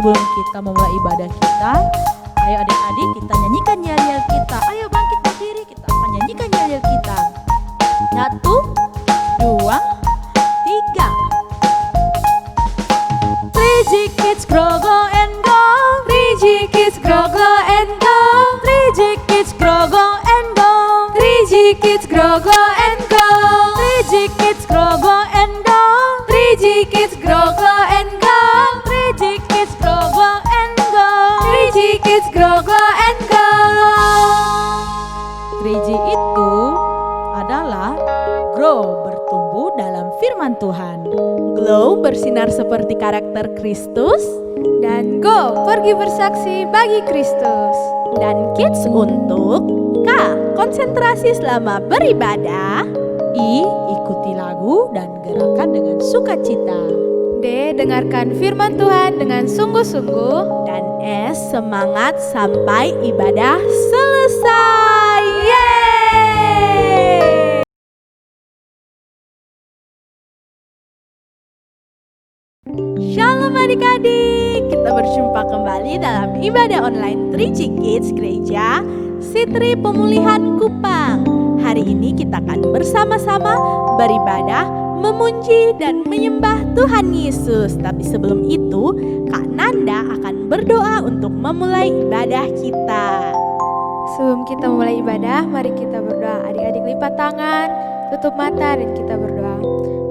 sebelum kita memulai ibadah kita, ayo adik-adik kita nyanyikan yel-yel kita. Ayo bangkit berdiri, kita akan nyanyikan yel-yel kita. 1, 2, 3. 3G Kids Grow Go and Go, 3G Kids Grow Go and Go, 3G Kids Grow Go and Go, 3G Kids Grow Go and Go, 3G Kids Grow Go and Go, 3G Kids Grow Go and Go, 3G Kids Grow Go and Go, 3G Kids Grow Go and Go. 3G itu adalah grow, bertumbuh dalam firman Tuhan. Glow, bersinar seperti karakter Kristus. Dan Go, pergi bersaksi bagi Kristus. Dan Kids untuk K, konsentrasi selama beribadah. I, ikuti lagu dan gerakan dengan sukacita. D, dengarkan firman Tuhan dengan sungguh-sungguh. Dan S, semangat sampai ibadah selesai. Yeay! Shalom adik-adik, kita berjumpa kembali dalam ibadah online 3G Kids Gereja Sitri Pemulihan Kupang. Hari ini kita akan bersama-sama beribadah, memuji dan menyembah Tuhan Yesus. Tapi sebelum itu, Kak Nanda akan berdoa untuk memulai ibadah kita. Sebelum kita mulai ibadah, mari kita berdoa. Adik-adik lipat tangan, tutup mata dan kita berdoa.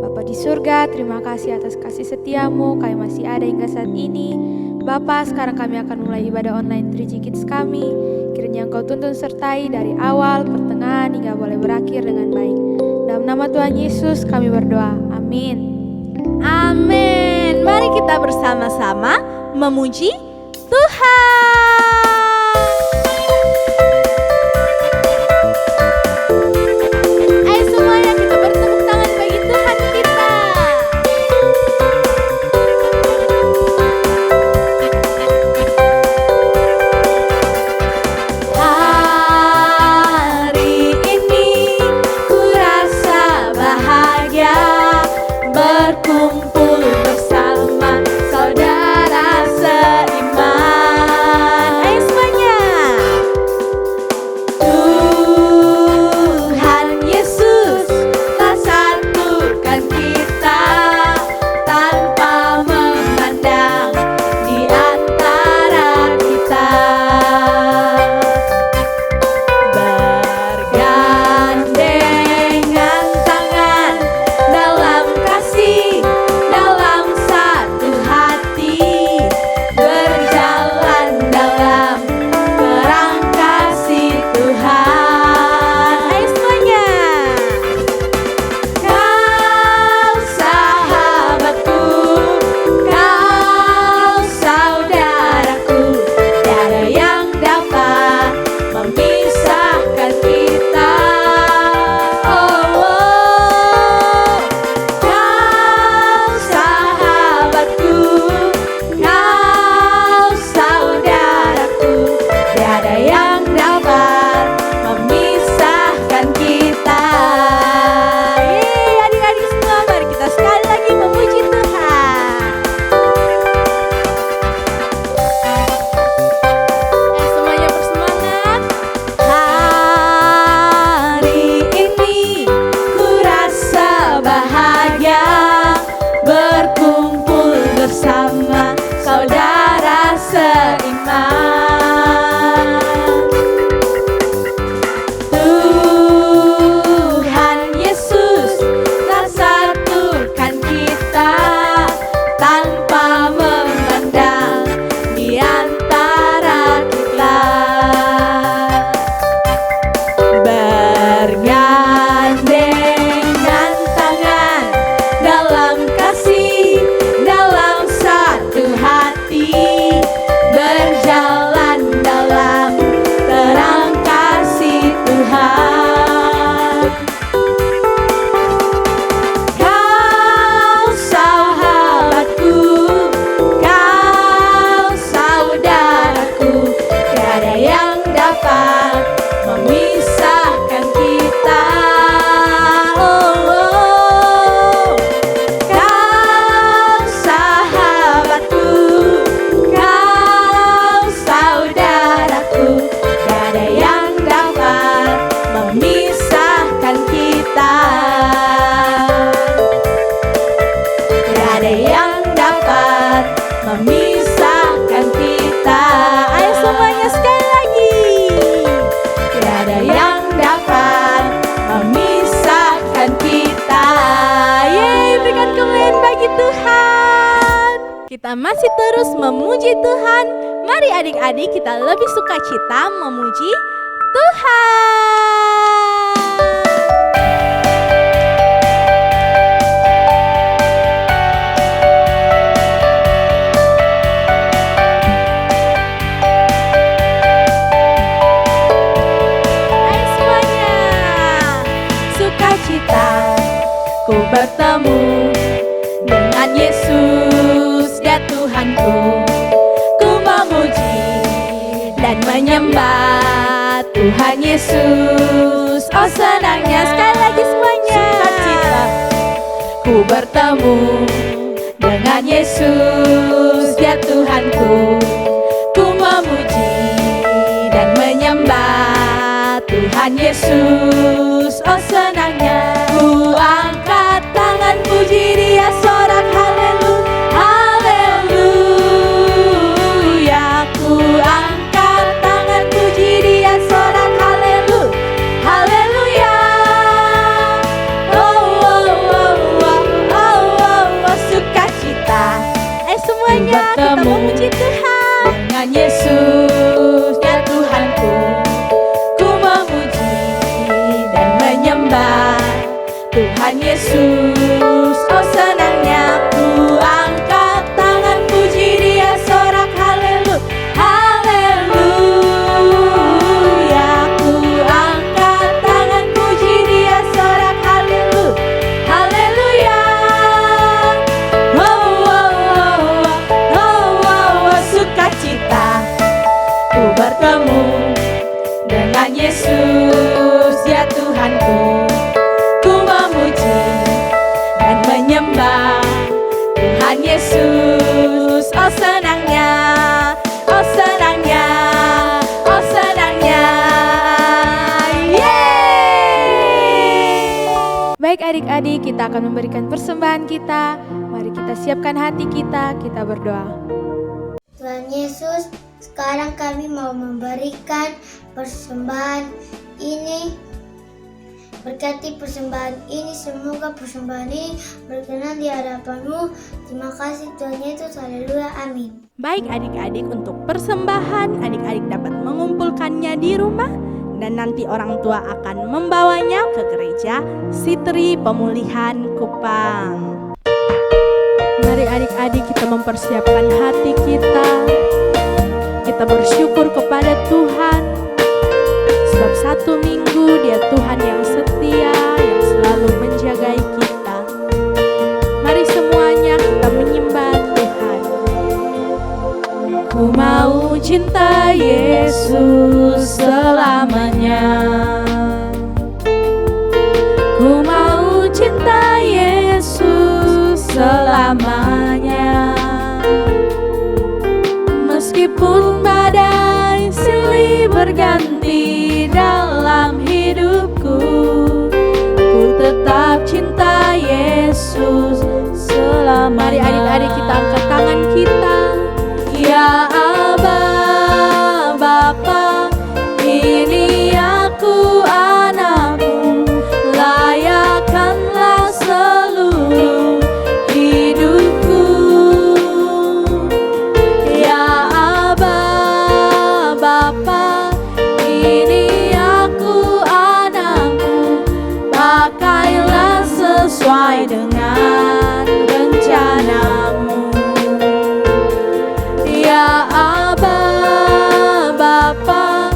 Bapa di surga, terima kasih atas kasih setiamu, kami masih ada hingga saat ini. Bapa, sekarang kami akan mulai ibadah online 3G Kids kami. Kiranya Engkau tuntun sertai dari awal, pertengahan hingga boleh berakhir dengan baik. Dalam nama Tuhan Yesus kami berdoa, amin. Amin. Mari kita bersama-sama memuji Tuhan. Ayo semuanya kita bertepuk tangan bagi Tuhan kita. Hari ini ku rasa bahagia berkumpul bersama saudara seiman. Ayo semuanya Kita masih terus memuji Tuhan. Mari adik-adik kita lebih sukacita memuji Tuhan. Ayo semuanya. Sukacita ku bertemu dengan Yesus, Dia Tuhanku. Ku memuji dan menyembah Tuhan Yesus. Oh senangnya, sekali lagi semuanya. Sukacita ku bertemu dengan Yesus, Dia Tuhanku. Ku memuji dan menyembah Tuhan Yesus. Oh senangnya, ku angkat tangan puji Dia, sorak haleluya. Ku angkat tangan puji Dia, sorak haleluya. Sukacita. Semuanya kita memuji Tuhan dengan Yesus, Dia Tuhanku. Ku memuji dan menyembah Tuhan Yesus. Oh senangnya, ku angkat tangan puji Dia, sorak haleluya. Ku angkat tangan puji Dia, sorak haleluya. Sukacita ku bertemu dengan Yesus, Dia Tuhanku. Ku memuji dan menyembah Tuhan Yesus. Oh senangnya, oh senangnya, oh senangnya. Yeay! Baik adik-adik, kita akan memberikan persembahan kita. Mari kita siapkan hati kita berdoa. Tuhan Yesus, sekarang kami mau memberikan persembahan ini. Berkati persembahan ini, semoga persembahan ini berkenan di hadapan-Mu. Terima kasih Tuhan Yesus, haleluya, amin. Baik adik-adik, untuk persembahan adik-adik dapat mengumpulkannya di rumah dan nanti orang tua akan membawanya ke gereja Sitri Pemulihan Kupang. Mari adik-adik kita mempersiapkan hati kita. Kita bersyukur kepada Tuhan sebab 1 minggu Dia Tuhan yang setia, yang selalu menjagai kita. Mari semuanya kita menyembah Tuhan. Ku mau cinta Yesus selamanya. Ku mau cinta Yesus selamanya. Meskipun badai silih berganti dalam hidupku, ku tetap cinta Yesus selamanya. Mari adik-adik kita angkat tangan kita. Ya Aba, Bapa, ini aku anakmu, layakkanlah seluruh hidupku. Ya Aba, Bapa, ini aku anakmu, pakailah sesuai dengan rencanamu. Ya Aba, Bapa,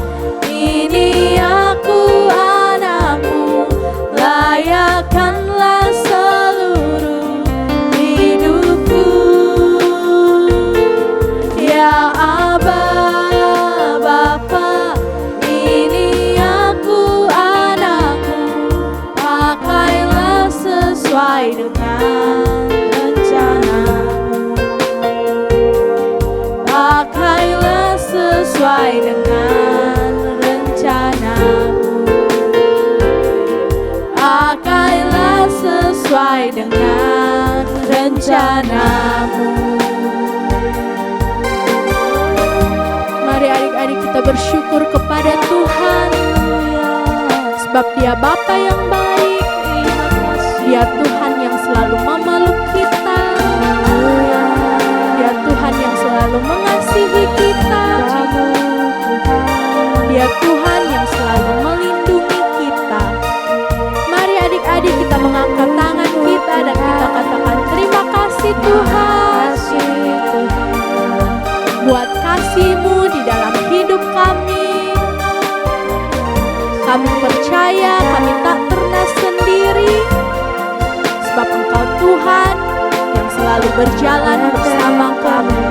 ini aku anakmu, layakkanlah seluruh hidupku. Ya Aba, Bapa, ini aku anakmu, pakailah sesuai dengan rencanamu. Pakailah sesuai dengan rencanamu. Pakailah sesuai dengan rencanamu. Mari adik-adik kita bersyukur kepada Tuhan, sebab Dia Bapa yang baik, Dia Tuhan yang selalu memeluk kita, Dia berjalan bersama kami.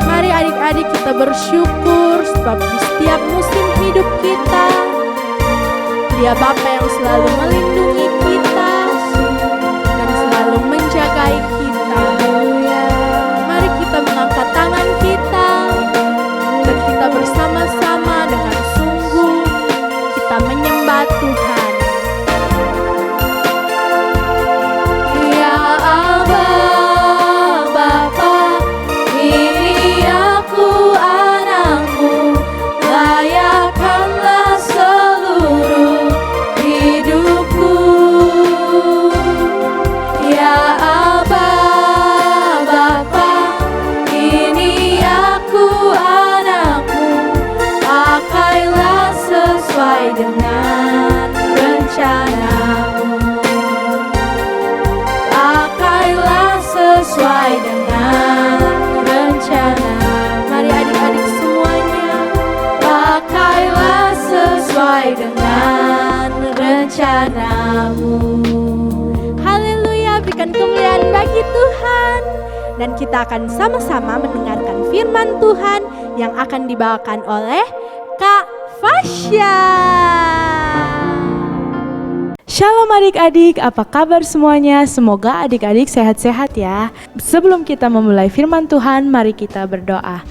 Mari adik-adik kita bersyukur sebab di setiap musim hidup kita, Dia Bapa yang selalu melindungi kita dan selalu menjagai kita. Mari kita mengangkat tangan kita dan kita bersama-sama dengan sungguh kita menyembah Tuhan. Ya Aba, Bapa, ini aku anakmu, layakkanlah seluruh hidupku. Ya Aba, Bapa, ini aku anakmu, pakailah sesuai dengan rencanamu. Pakailah sesuai dengan rencana. Mari adik-adik semuanya, pakailah sesuai dengan rencanamu. Haleluya, berikan kemuliaan bagi Tuhan. Dan kita akan sama-sama mendengarkan firman Tuhan yang akan dibawakan oleh Kak Fasya. Shalom adik-adik, apa kabar semuanya? Semoga adik-adik sehat-sehat ya. Sebelum kita memulai firman Tuhan, mari kita berdoa.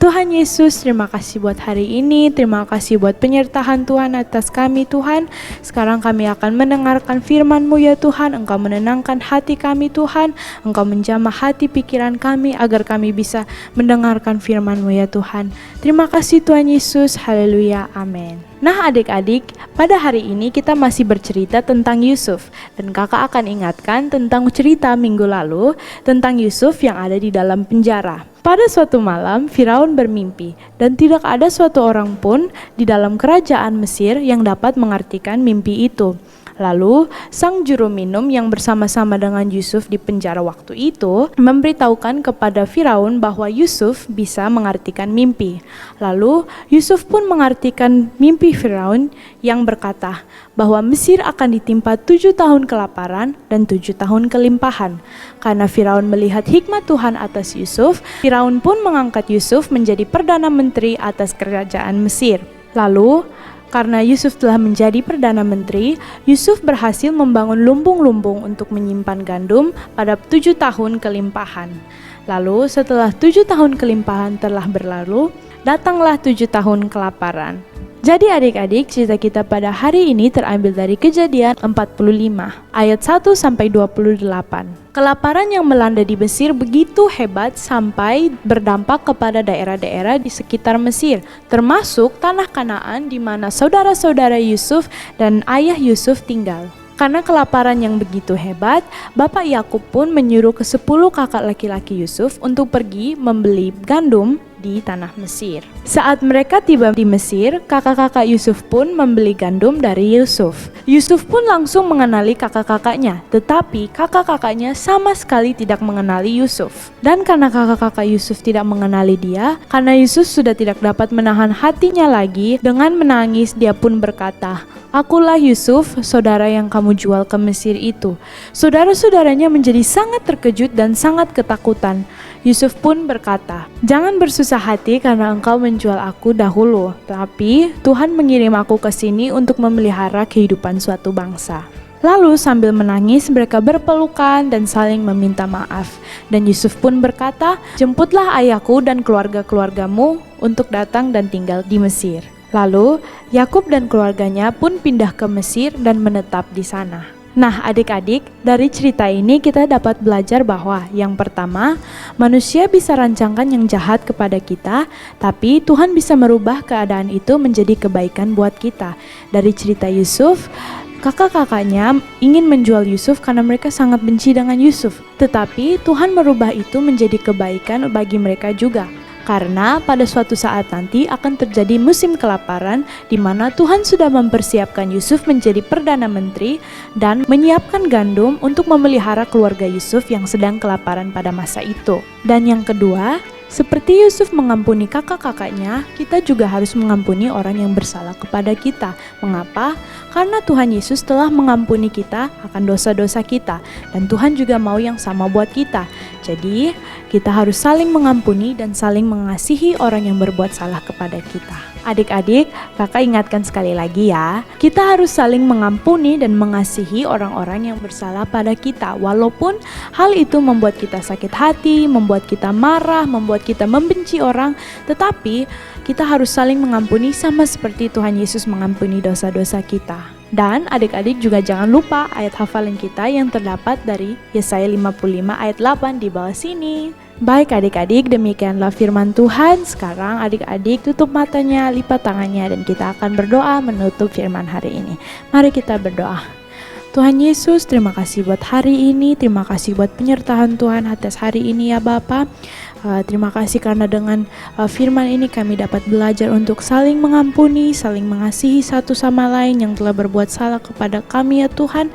Tuhan Yesus, terima kasih buat hari ini, terima kasih buat penyertaan Tuhan atas kami Tuhan. Sekarang kami akan mendengarkan firman-Mu ya Tuhan, Engkau menenangkan hati kami Tuhan, Engkau menjamah hati pikiran kami agar kami bisa mendengarkan firman-Mu ya Tuhan. Terima kasih Tuhan Yesus, haleluya, amin. Nah adik-adik, pada hari ini kita masih bercerita tentang Yusuf. Dan kakak akan ingatkan tentang cerita minggu lalu tentang Yusuf yang ada di dalam penjara. Pada suatu malam, Firaun bermimpi dan tidak ada suatu orang pun di dalam kerajaan Mesir yang dapat mengartikan mimpi itu. Lalu, sang juru minum yang bersama-sama dengan Yusuf di penjara waktu itu memberitahukan kepada Firaun bahwa Yusuf bisa mengartikan mimpi. Lalu, Yusuf pun mengartikan mimpi Firaun yang berkata bahwa Mesir akan ditimpa 7 tahun kelaparan dan 7 tahun kelimpahan. Karena Firaun melihat hikmat Tuhan atas Yusuf, Firaun pun mengangkat Yusuf menjadi Perdana Menteri atas kerajaan Mesir. Lalu, karena Yusuf telah menjadi Perdana Menteri, Yusuf berhasil membangun lumbung-lumbung untuk menyimpan gandum pada 7 tahun kelimpahan. Lalu setelah 7 tahun kelimpahan telah berlalu, datanglah 7 tahun kelaparan. Jadi adik-adik, cerita kita pada hari ini terambil dari Kejadian 45 ayat 1 sampai 28. Kelaparan yang melanda di Mesir begitu hebat sampai berdampak kepada daerah-daerah di sekitar Mesir, termasuk tanah Kanaan di mana saudara-saudara Yusuf dan ayah Yusuf tinggal. Karena kelaparan yang begitu hebat, Bapak Yakub pun menyuruh ke-10 kakak laki-laki Yusuf untuk pergi membeli gandum di tanah Mesir. Saat mereka tiba di Mesir, kakak-kakak Yusuf pun membeli gandum dari Yusuf. Yusuf pun langsung mengenali kakak-kakaknya, tetapi kakak-kakaknya sama sekali tidak mengenali Yusuf. Dan karena kakak-kakak Yusuf tidak mengenali dia, karena Yusuf sudah tidak dapat menahan hatinya lagi, dengan menangis dia pun berkata, "Akulah Yusuf, saudara yang kamu jual ke Mesir itu." Saudara-saudaranya menjadi sangat terkejut dan sangat ketakutan. Yusuf pun berkata, "Jangan bersusah hati karena engkau menjual aku dahulu, tapi Tuhan mengirim aku ke sini untuk memelihara kehidupan suatu bangsa." Lalu sambil menangis mereka berpelukan dan saling meminta maaf. Dan Yusuf pun berkata, "Jemputlah ayahku dan keluarga-keluargamu untuk datang dan tinggal di Mesir." Lalu Yakub dan keluarganya pun pindah ke Mesir dan menetap di sana. Nah adik-adik, dari cerita ini kita dapat belajar bahwa yang pertama, manusia bisa rancangkan yang jahat kepada kita, tapi Tuhan bisa merubah keadaan itu menjadi kebaikan buat kita. Dari cerita Yusuf, kakak-kakaknya ingin menjual Yusuf karena mereka sangat benci dengan Yusuf. Tetapi Tuhan merubah itu menjadi kebaikan bagi mereka juga. Karena pada suatu saat nanti akan terjadi musim kelaparan di mana Tuhan sudah mempersiapkan Yusuf menjadi Perdana Menteri dan menyiapkan gandum untuk memelihara keluarga Yusuf yang sedang kelaparan pada masa itu. Dan yang kedua, Seperti Yusuf mengampuni kakak-kakaknya, kita juga harus mengampuni orang yang bersalah kepada kita. Mengapa? Karena Tuhan Yesus telah mengampuni kita akan dosa-dosa kita, dan Tuhan juga mau yang sama buat kita. Jadi, kita harus saling mengampuni dan saling mengasihi orang yang berbuat salah kepada kita. Adik-adik, kakak ingatkan sekali lagi ya, kita harus saling mengampuni dan mengasihi orang-orang yang bersalah pada kita. Walaupun hal itu membuat kita sakit hati, membuat kita marah, membuat kita membenci orang, tetapi kita harus saling mengampuni sama seperti Tuhan Yesus mengampuni dosa-dosa kita. Dan adik-adik juga jangan lupa ayat hafalan kita yang terdapat dari Yesaya 55 ayat 8 di bawah sini. Baik adik-adik, demikianlah firman Tuhan. Sekarang adik-adik tutup matanya, lipat tangannya, dan kita akan berdoa menutup firman hari ini. Mari kita berdoa. Tuhan Yesus, terima kasih buat hari ini, terima kasih buat penyertaan Tuhan atas hari ini ya Bapa. Terima kasih karena dengan firman ini kami dapat belajar untuk saling mengampuni, saling mengasihi satu sama lain yang telah berbuat salah kepada kami ya Tuhan.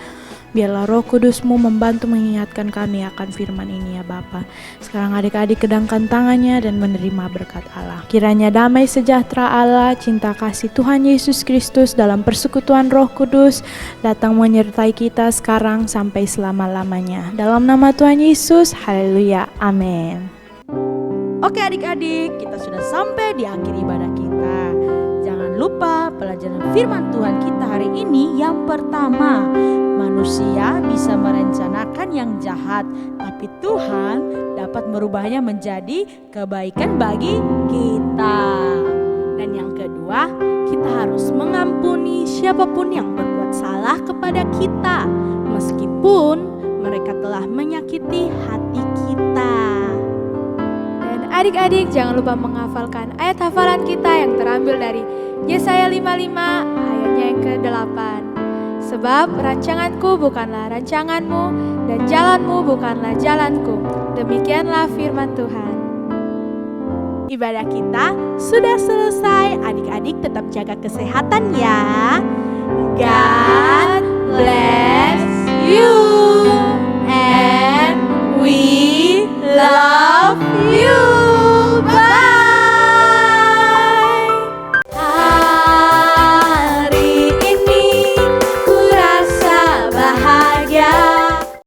Biarlah Roh Kudus-Mu membantu mengingatkan kami akan firman ini ya Bapa. Sekarang adik-adik kedangkan tangannya dan menerima berkat Allah. Kiranya damai sejahtera Allah, cinta kasih Tuhan Yesus Kristus dalam persekutuan Roh Kudus datang menyertai kita sekarang sampai selama-lamanya. Dalam nama Tuhan Yesus, haleluya, amin. Oke adik-adik, kita sudah sampai di akhir ibadah kita. Jangan lupa pelajaran firman Tuhan kita hari ini yang pertama. Manusia bisa merencanakan yang jahat, tapi Tuhan dapat merubahnya menjadi kebaikan bagi kita. Dan yang kedua, kita harus mengampuni siapapun yang berbuat salah kepada kita, meskipun mereka telah menyakiti hati kita. Adik-adik jangan lupa menghafalkan ayat hafalan kita yang terambil dari Yesaya 55 ayatnya yang ke-8. Sebab rancanganku bukanlah rancanganmu dan jalanmu bukanlah jalanku. Demikianlah firman Tuhan. Ibadah kita sudah selesai. Adik-adik tetap jaga kesehatan ya. God bless.